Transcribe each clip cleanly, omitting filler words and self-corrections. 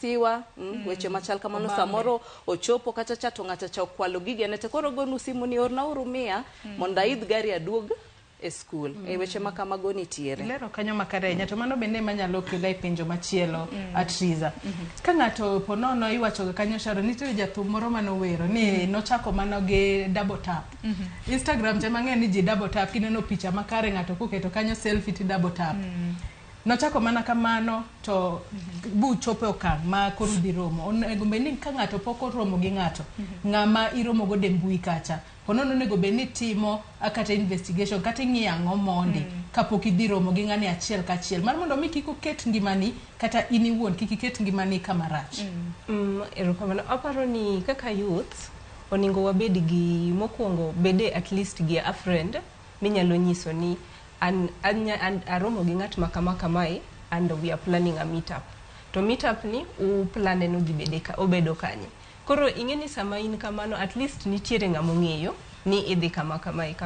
siwa weche machal kamano samoro ochopo kata chato ng'ata cha kwalo gige ne te koro gonu simu ni orna urumia monda idh gari aduog e school e weche makamago nitiere lero kanyo makare nya to mano bende manyalo kelo e pinjo machielo Trezer ka ng'ato ponono iwacho kanyo sharo nitie jathum moro manowero ni nochako mano gi double tap Instagram je mang'eny ni ji double tap kineno picha makare ng'ato koketo kanyo selfie ti double tap nochako mana kamano to bu chope okang' ma koro dhi romo onego beni ka ng'ato pok oromo gi ng'ato ng'ama iromo go dembui kacha ponono onego beni timo akata investigation kata ng'iyo ang'o mondi kapok idhi romo gi ng'ani achiel kachiel mar mondo mi kik oket ngimani kata in iwuon kik iket ngimani kama rach erokamano aparo ni kaka youth oningo wabed gi mokwongo bede at least gi a friend minyalo nyiso ni and aromo gi ng'at makama kamae and we are planning a meetup to meetup ni plan eno gi bede ka obedo kanye koro ingeni sama in kamano at least nitiere ng'amo ng'eyo ni idhi kama kamae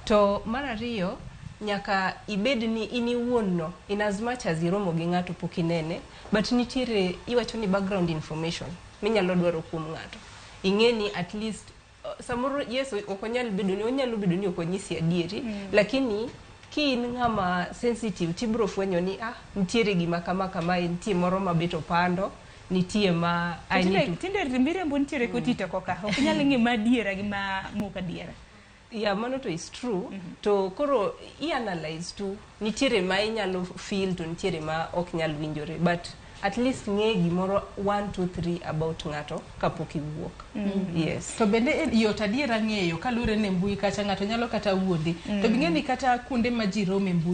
to mar ariyo nyaka ibed ni in iwuon no in as much as iromo gi ng'ato pok inene but nitiere iwacho ni background information minyalo dwaro kuom ng'ato ingeni at least samoro yes okonyal bedo ni onyalo bedo ni okonyisi adieri lakini kin ng'ama sensitive tibro fwenyo ni nitiere gima kama nitie moro mabet opando nitie ma tinde rimbire mbon nitiere kotito koka ok nyal ng'ima diera gima muka diera mano to is true to koro analyze tu nitiere ma inyalo feel to nitiere ma ok nyal winjore but at least ng'e gimoro 1 2 3 about ng'ato kapok iwuok yes to bende yot adiera ng'eyo kalure ne mbui kacha ng'ato nyalo kata wuondi to bing'eni kata kuonde ma ji rome mbui